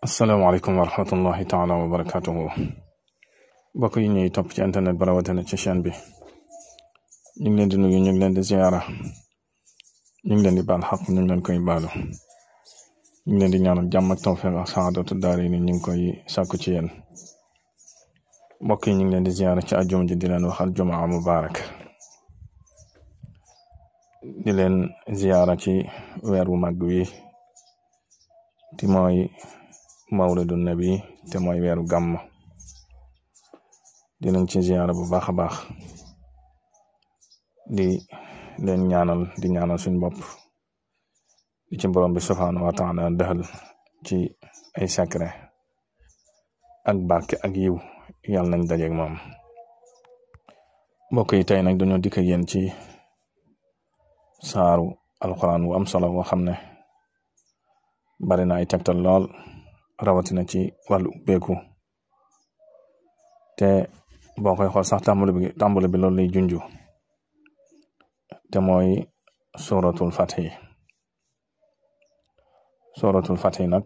asalaamaaleykum wa rahmatullahi taala wa barakatuhu mbokk yi ñuy topp ci internet ba rawatina ci chaîne bi ñu ngi leen di nuyu ñu ngi leen di ziyaara ñu ngi leen di baal xaq ñu ngi leen koy baalu ñu ngi leen di ñaanal jàmm ak tawfiq ak saadatu daari ni ñu ngi koy sàkku ci yéen mbokk yi ñu ngi leen di ziyaara ci àjjuma ji di leen waxal jumaa mubaarak di leen ziyaara ci weer wu màgg wi ti mooy mawlidu nabi te mooy weeru gàmm dinañ ci ziyaara bu baax a baax di leen ñaanal suñ bopp di ci borom bi subhaanahu wa taala dëxal ci ay secret ak barke ak yiw yàlla nañ dajeeg moom mbokk yi tey nag dañoo dikk ak yéen ci saaru alquran wu am solo boo xam ne bari na ay tegtal lool rawatina ci wàllu ubbeeku te boo koy xool sax tàmbali bi loolu lay junju te mooy suratul fathi nag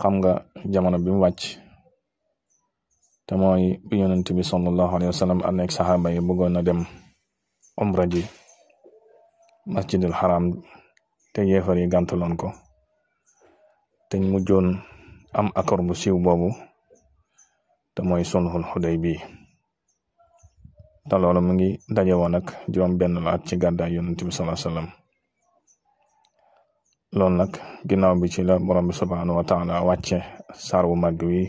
xam nga jamono bi mu wàcc te mooy bi yonent bi sallallahu alayhi wa sallam ànd ak saxaaba yi bëggoon na dem umra ji masjidul haram te yéefar yi gàntaloon ko te mujjoon am accord bu siiw boobu te mooy sulhul Hudaybiya te loolu mu ngi daje woon ak juróom benn la at ci gàddaay yonent bi sallallahu alayhi wasallam loolu nag ginnaaw bi ci la borom bi subhaanahu wa taala wàcce saar wu màgg wi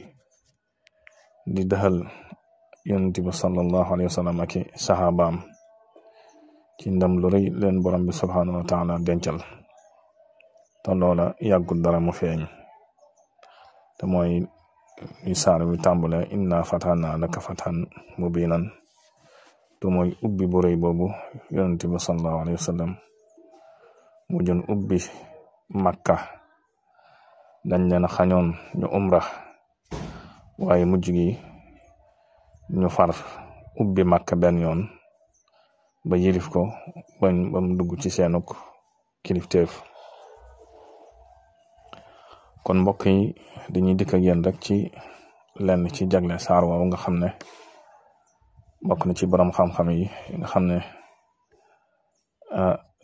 di dëxal yonent bi sallallahu alayhi wasallam ak saxaabaam ci ndam lu rëy leen borom bi subhaanahu wa taala dencal te loola yàggul dara mu feeñ te mooy li saar wi tàmbale inna fatahna laka fathan mubinan te mooy ubbi bu rëy boobu yonent bi sallallahu alayhi wa sallam mu jën ubbi makka dañ leen xañoon ñu umra waaye mujj gi ñu far ubbi makka benn yoon ba yilif ko ba mu dugg ci seenuk kilifteef kon mbokk yi dañuy dikk ak yéen rek ci lenn ci jagle saar waaw nga xam ne bokk na ci borom xam-xam yi nga xam ne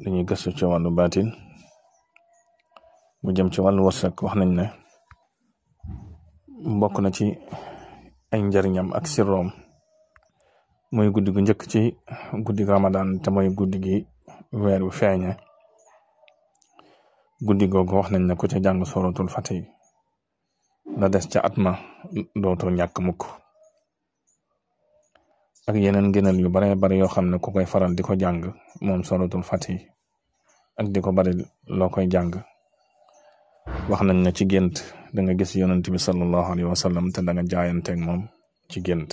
dañuy gëstu ci wàllu baatin mu jëm ci wàllu wërsëg wax nañ ne bokk na ci ay njariñam ak sirroom mooy guddi gu njëkk ci guddi Ramadan te mooy guddi gi weer wi feeñe guddi googu wax nañ ne ku ca jàng suratul Fathi la des ca at ma dootoo ñàkk mukk ak yeneen gënal yu bare bari yoo xam ne ku koy faral di ko jàng moom suratul Fathi ak di ko bari loo koy jàng wax nañ ne ci gént da nga gis yonent bi sallallahu alayhi wa sallam te da nga jaayanteeg moom ci gént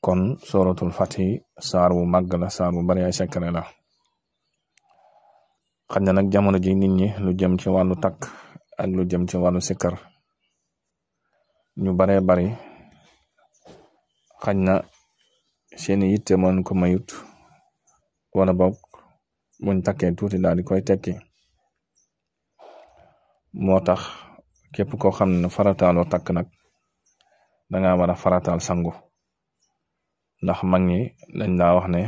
kon suratul Fathi saar wu màgg la saar wu bari ay secret la xaj na nag jamono ji nit ñi lu jëm ci wàllu takk ak lu jëm ci wàllu sikkar ñu baree bari xaj na seeni yitte moon ko mayut wala boog buñ takkee tuuti daal di koy tekki moo tax képp koo xam ne farataaloo takk nag danga war a farataal sangu ndax mag ñi dañ daa wax ne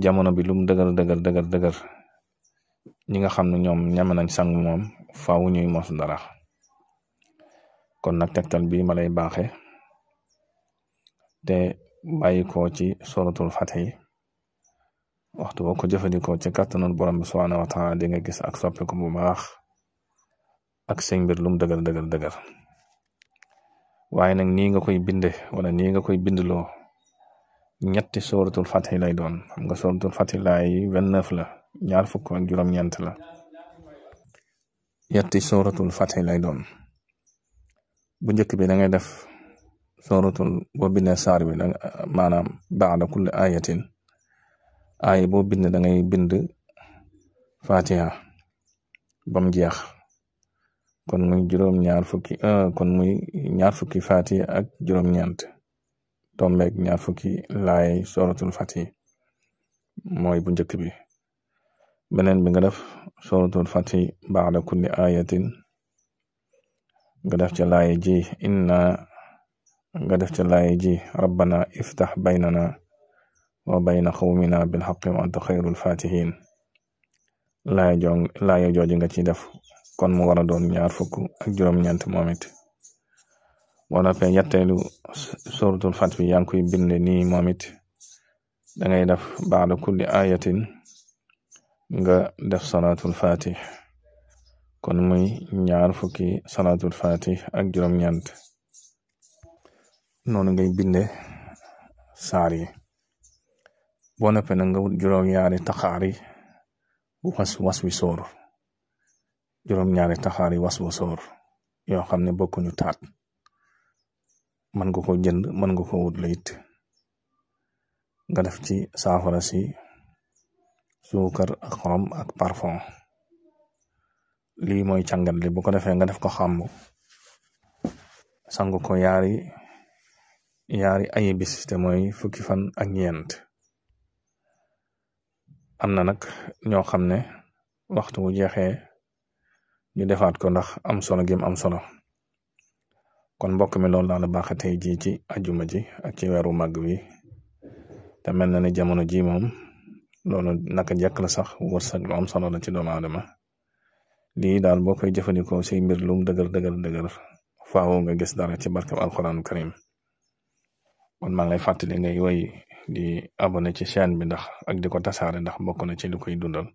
jamono bi lum dëgër ñi nga xam ne ñoom ñame nañ sang moom faaw ñuy mos dara kon nag tegtal bi ma lay baaxe te bàyyi ko ci suratul Fathi waxtu boo ko jëfandikoo ci kàttanul borom bi subhaanahu wa taala di nga gis ak soppiku bu baax ak seen mbir lum dëgër waaye nag nii nga koy binde wala nii nga koy bindloo ñetti suratul Fathi lay doon xam nga suratul Fathi laay 29 la ñaar fukk ak juróom-ñeent la yetti suratul Fathi lay doon bu njëkk bi da ngay def suratul boo bindee saar bi maanaam ba'da kulli ayatin aaya boo bind da ngay bind Fatiha bam jeex kon muy ñaar fukki Fatiha ak juróom-ñeent tombeeg ñaar fukki laay suratul Fathi mooy bu njëkk bi beneen bi nga def suratul fati ba'da kulli ayatin nga def ca laaye ji nga def ca laaye ji rabbana iftah baynana wa bayna qawmina bilhaqqi wa anta xayrul fatihin laaye jooji nga ci def kon mu war a doon 26 moom it boo noppee ñetteelu suratul fat bi yaa ngi koy binde nii moom it dangay def ba'da kulli ayatin nga def salatul fatih kon muy 20 salatul fatih ak 9 noonu ngay binde saar yi boo noppee nag nga wut juróom-ñaari taxaari was wi sóor juróom-ñaari taxaari was wu sóor yoo xam ne bokkuñu taat mën nga ko jënd mën nga ko wut layit nga def ci saafara si suukar ak xorom ak parfum lii mooy càngat li bu ko defee nga def ko xàmbu sangu ko yaari ayi bis te mooy 10 fan ak 9 am na nag ñoo xam ne waxtu wu jeexee ñu defaat ko ndax am solo gim am solo kon mbokk mi loolu laa la baax tey jii ci ajuma ji ak ci weeru màgg wi te mel na ne jamono ji moom loolu naka jekk la sax wërsëg lu am solo la ci doomu aadama lii daal boo koy jëfandikoo say mbir lum dëgër faaw nga gis dara ci barkeb alxuraanu karim kon maa ngi lay fàttali ngay woy di abonné ci chaîne bi ndax ak di ko tasaare ndax bokk na ci li koy dundal